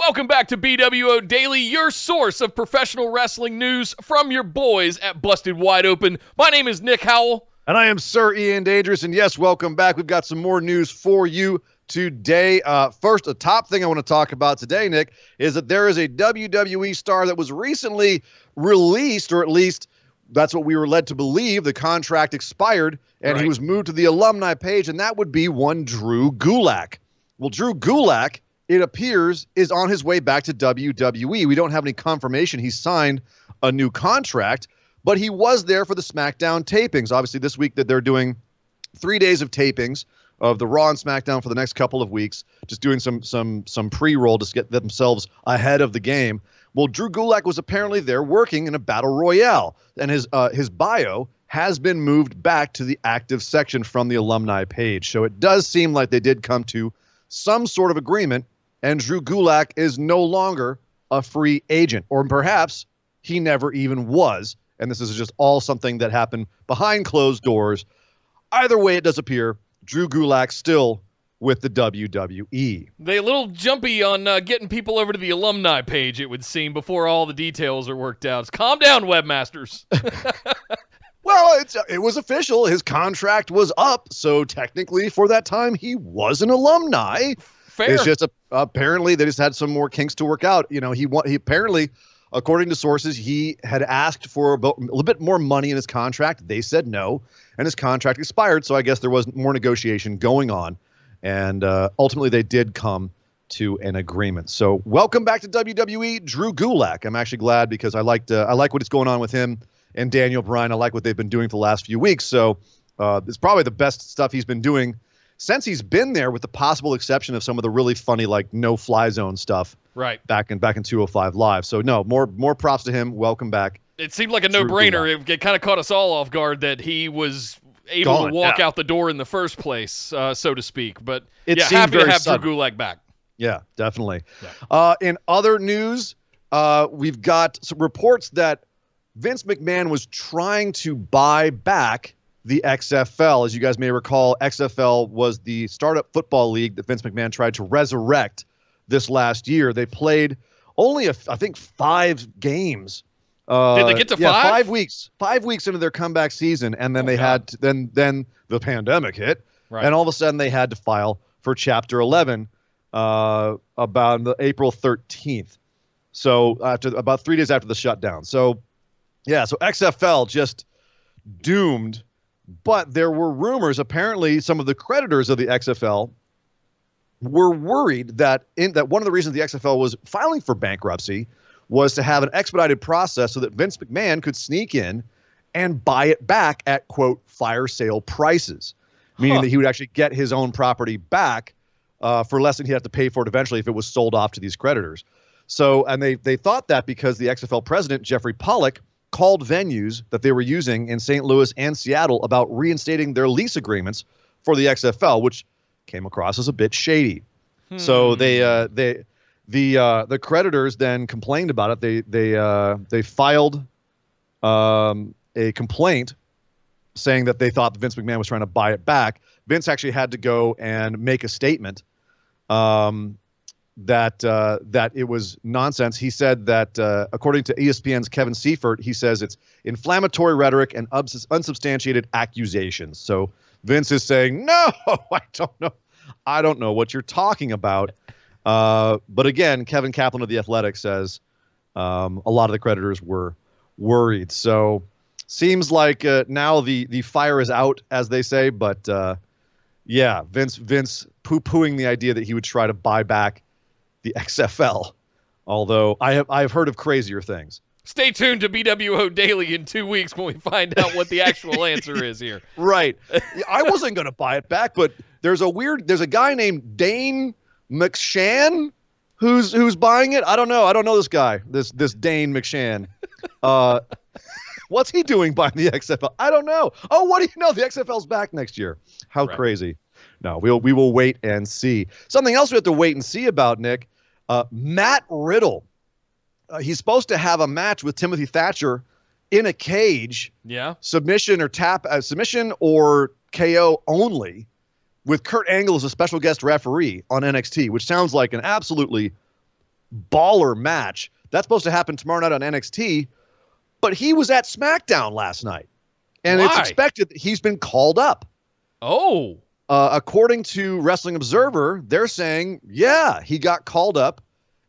Welcome back to BWO Daily, your source of professional wrestling news from your boys at Busted Wide Open. My name is Nick Howell. And I am Sir Ian Dangerous. And yes, welcome back. We've got some more news for you today. First, a top thing I want to talk about today, Nick, is that there is a WWE star that was recently released, or at least that's what we were led to believe. The contract expired, and he was moved to the alumni page, and that would be one Drew Gulak. Well, Drew Gulak, it appears, is on his way back to WWE. We don't have any confirmation he signed a new contract, but he was there for the SmackDown tapings. Obviously, this week that they're doing 3 days of tapings of the Raw and SmackDown for the next couple of weeks, just doing some pre-roll to get themselves ahead of the game. Well, Drew Gulak was apparently there working in a battle royale, and his bio has been moved back to the active section from the alumni page. So it does seem like they did come to some sort of agreement, and Drew Gulak is no longer a free agent, or perhaps he never even was, and this is just all something that happened behind closed doors. Either way, it does appear Drew Gulak still with the WWE. They a little jumpy on getting people over to the alumni page, it would seem, before all the details are worked out. Calm down, webmasters. Well, it was official. His contract was up, so technically for that time he was an alumni. Fair. It's just apparently they just had some more kinks to work out. You know, he apparently, according to sources, he had asked for a little bit more money in his contract. They said no, and his contract expired, so I guess there was more negotiation going on, and ultimately they did come to an agreement. So welcome back to WWE, Drew Gulak. I'm actually glad because I like what's going on with him and Daniel Bryan. I like what they've been doing for the last few weeks. So it's probably the best stuff he's been doing since he's been there, with the possible exception of some of the really funny, like, no-fly zone stuff back in 205 Live. So, no, more props to him. Welcome back. It seemed like a no-brainer. It kind of caught us all off guard that he was able to walk out the door in the first place, so to speak. But, happy to have Drew Gulak back. Yeah, definitely. Yeah. In other news, we've got some reports that Vince McMahon was trying to buy back the XFL. As you guys may recall, XFL was the startup football league that Vince McMahon tried to resurrect this last year. They played only, I think, 5 games. Did they get to 5? 5 weeks. 5 weeks into their comeback season, and then then the pandemic hit, and all of a sudden they had to file for Chapter 11 about April 13th. So about 3 days after the shutdown. So XFL just doomed. But there were rumors, apparently some of the creditors of the XFL were worried that one of the reasons the XFL was filing for bankruptcy was to have an expedited process so that Vince McMahon could sneak in and buy it back at, quote, fire sale prices, meaning that he would actually get his own property back for less than he'd have to pay for it eventually if it was sold off to these creditors. So, and they thought that because the XFL president, Jeffrey Pollock, called venues that they were using in St. Louis and Seattle about reinstating their lease agreements for the XFL, which came across as a bit shady. So the creditors then complained about it. They filed a complaint saying that they thought that Vince McMahon was trying to buy it back. Vince actually had to go and make a statement that it was nonsense. He said that, according to ESPN's Kevin Seifert, he says it's inflammatory rhetoric and unsubstantiated accusations. So Vince is saying, no, I don't know what you're talking about. But again, Kevin Kaplan of The Athletic says a lot of the creditors were worried. So seems like now the fire is out, as they say. But Vince poo-pooing the idea that he would try to buy back the XFL, although I've heard of crazier things. Stay tuned to BWO Daily in 2 weeks when we find out what the actual answer is here. Right. I wasn't going to buy it back, but there's a guy named Dane McShann who's buying it. I don't know this guy, this Dane McShann. What's he doing buying the XFL? I don't know. Oh, what do you know? The XFL's back next year. How crazy. No, we will wait and see. Something else we have to wait and see about, Nick. Matt Riddle. He's supposed to have a match with Timothy Thatcher in a cage. Yeah. Submission or KO only, with Kurt Angle as a special guest referee on NXT, which sounds like an absolutely baller match. That's supposed to happen tomorrow night on NXT, but he was at SmackDown last night. And It's expected that he's been called up. Oh. According to Wrestling Observer, they're saying, yeah, he got called up.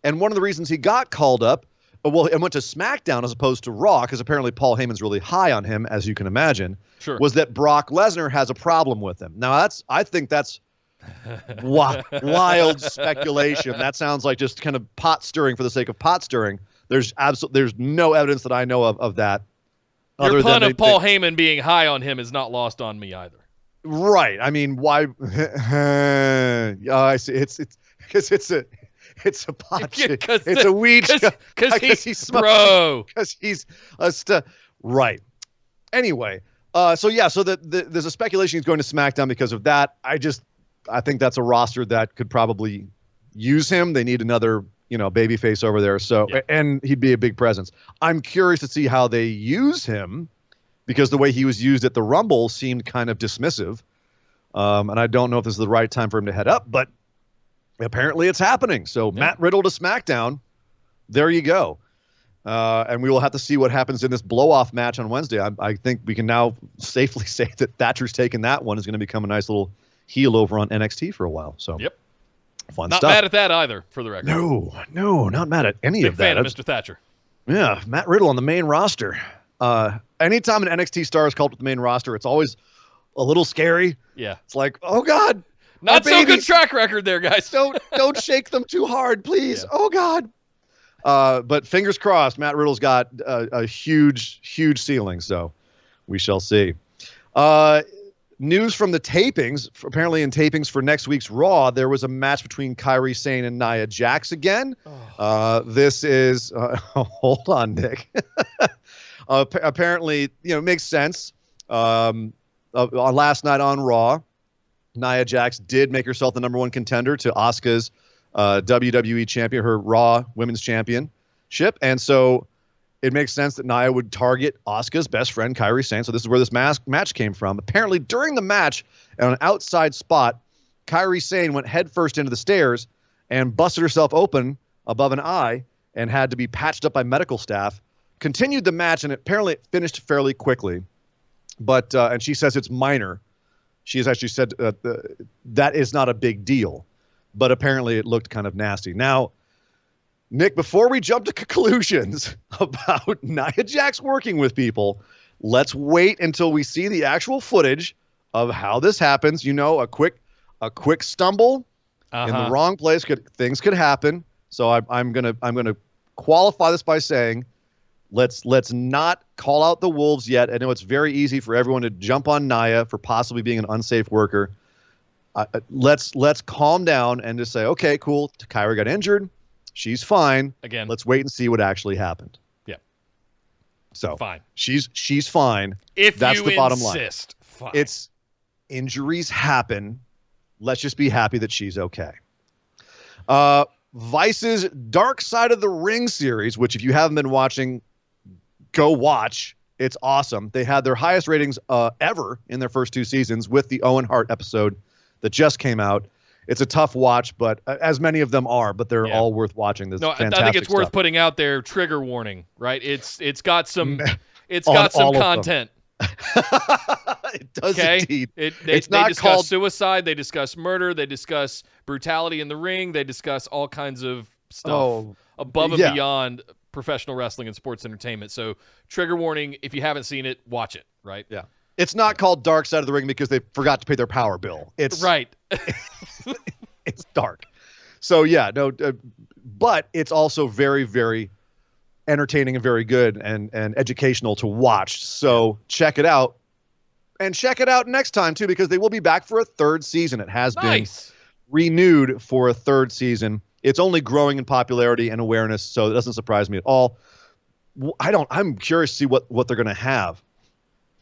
And one of the reasons he got called up, and went to SmackDown as opposed to Raw, because apparently Paul Heyman's really high on him, as you can imagine, was that Brock Lesnar has a problem with him. Now, I think that's wild speculation. That sounds like just kind of pot stirring for the sake of pot stirring. There's no evidence that I know of that. Your pun of Paul Heyman being high on him is not lost on me either. Right. I mean, why? I see. It's a pot. It's a weed. Because he's smoking. Because he's right. Anyway, so there's a speculation he's going to SmackDown because of that. I think that's a roster that could probably use him. They need another, babyface over there. So, and he'd be a big presence. I'm curious to see how they use him, because the way he was used at the Rumble seemed kind of dismissive. And I don't know if this is the right time for him to head up, but apparently it's happening. So Matt Riddle to SmackDown. There you go. And we will have to see what happens in this blow-off match on Wednesday. I think we can now safely say that Thatcher's taking that one, is going to become a nice little heel over on NXT for a while. So fun stuff. Not mad at that either, for the record. No, not mad at any of that. Big fan of Mr. Thatcher. Yeah, Matt Riddle on the main roster. Anytime an NXT star is called to the main roster, it's always a little scary. Yeah. It's like, oh, God. Not so good track record there, guys. Don't shake them too hard, please. Yeah. Oh, God. But fingers crossed, Matt Riddle's got a huge, huge ceiling, so we shall see. News from the tapings. Apparently in tapings for next week's Raw, there was a match between Kairi Sane and Nia Jax again. This is hold on, Nick. Apparently, it makes sense. Last night on Raw, Nia Jax did make herself the number one contender to Asuka's WWE champion, her Raw Women's Championship. And so it makes sense that Nia would target Asuka's best friend, Kairi Sane. So this is where this match came from. Apparently, during the match, on an outside spot, Kairi Sane went headfirst into the stairs and busted herself open above an eye and had to be patched up by medical staff. Continued the match, and apparently it finished fairly quickly. But and she says it's minor. She has actually said that is not a big deal. But apparently it looked kind of nasty. Now, Nick, before we jump to conclusions about Nia Jax working with people, let's wait until we see the actual footage of how this happens. A quick stumble in the wrong place, things could happen. So I'm gonna qualify this by saying, let's not call out the wolves yet. I know it's very easy for everyone to jump on Nia for possibly being an unsafe worker. Let's calm down and just say, okay, cool. Kairi got injured. She's fine. Again, let's wait and see what actually happened. Yeah. So fine. She's fine. If that's you the bottom insist, line. Fine. It's injuries happen. Let's just be happy that she's okay. Vice's Dark Side of the Ring series, which if you haven't been watching, go watch. It's awesome. They had their highest ratings ever in their first two seasons with the Owen Hart episode that just came out. It's a tough watch, but as many of them are, but they're all worth watching. This I think it's worth putting out there. Trigger warning, right? It's got some content. It does indeed. They discuss called suicide. They discuss murder. They discuss brutality in the ring. They discuss all kinds of stuff above and beyond professional wrestling and sports entertainment. So trigger warning. If you haven't seen it, watch it. Right? Yeah. It's not called Dark Side of the Ring because they forgot to pay their power bill. It's right. It's dark. So but it's also very, very entertaining and very good and educational to watch. So check it out, and check it out next time too, because they will be back for a third season. It has been renewed for a third season. It's only growing in popularity and awareness, so it doesn't surprise me at all. I'm curious to see what they're going to have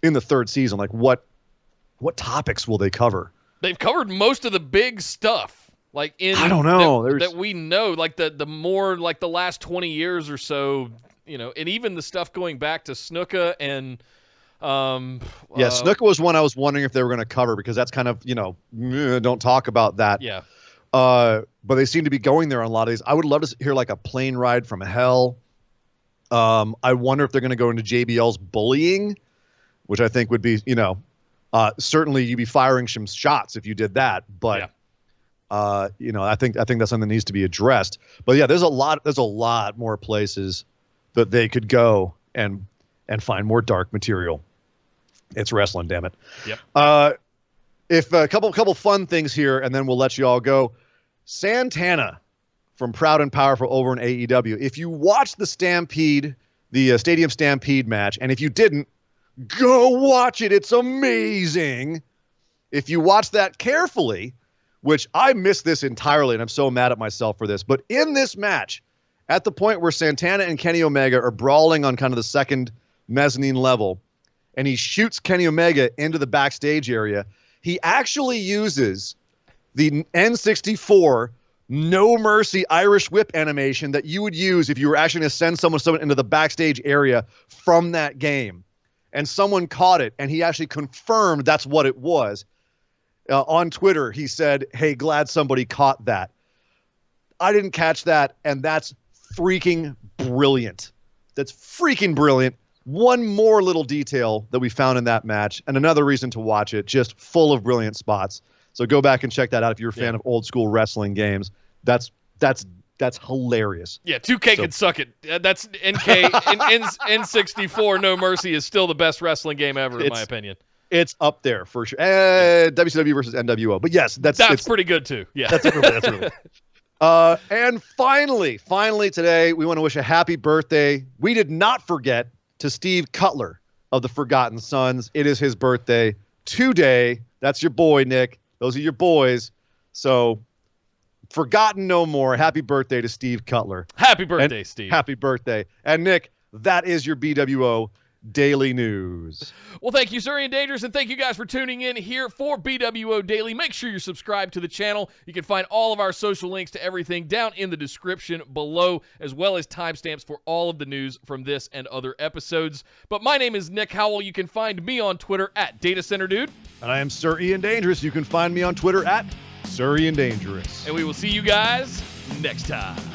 in the third season. Like what topics will they cover? They've covered most of the big stuff. Like I don't know that we know, like the more like the last 20 years or so, and even the stuff going back to Snuka and Snuka was one I was wondering if they were going to cover, because that's kind of don't talk about that. Yeah. But they seem to be going there on a lot of these. I would love to hear like a plane ride from hell. I wonder if they're going to go into JBL's bullying, which I think would be, certainly you'd be firing some shots if you did that. But, I think that's something that needs to be addressed. But yeah, there's a lot more places that they could go and find more dark material. It's wrestling, damn it. Yep. If a couple fun things here, and then we'll let you all go. Santana from Proud and Powerful over in AEW. If you watched the Stampede, the Stadium Stampede match, and if you didn't, go watch it. It's amazing. If you watch that carefully, which I missed this entirely, and I'm so mad at myself for this, but in this match, at the point where Santana and Kenny Omega are brawling on kind of the second mezzanine level, and he shoots Kenny Omega into the backstage area, he actually uses the N64 No Mercy Irish Whip animation that you would use if you were actually going to send someone into the backstage area from that game. And someone caught it, and he actually confirmed that's what it was. On Twitter, he said, "Hey, glad somebody caught that." I didn't catch that, and that's freaking brilliant. That's freaking brilliant. One more little detail that we found in that match, and another reason to watch it, just full of brilliant spots. So go back and check that out if you're a fan of old school wrestling games. That's hilarious. Yeah, 2K can suck it. That's N64 No Mercy is still the best wrestling game ever, in my opinion. It's up there for sure. WCW versus NWO. But yes, that's pretty good too. Yeah. That's really good. And finally today, we want to wish a happy birthday. We did not forget to Steve Cutler of the Forgotten Sons. It is his birthday today. That's your boy, Nick. Those are your boys. So, forgotten no more. Happy birthday to Steve Cutler. Happy birthday, Steve. Happy birthday. And Nick, that is your BWO Daily News. Well, thank you, Surrey and Dangerous, and thank you guys for tuning in here for BWO Daily. Make sure you're subscribed to the channel. You can find all of our social links to everything down in the description below, as well as timestamps for all of the news from this and other episodes. But my name is Nick Howell. You can find me on Twitter at DataCenterDude. And I am Sir Ian Dangerous. You can find me on Twitter at Sir Ian Dangerous. And we will see you guys next time.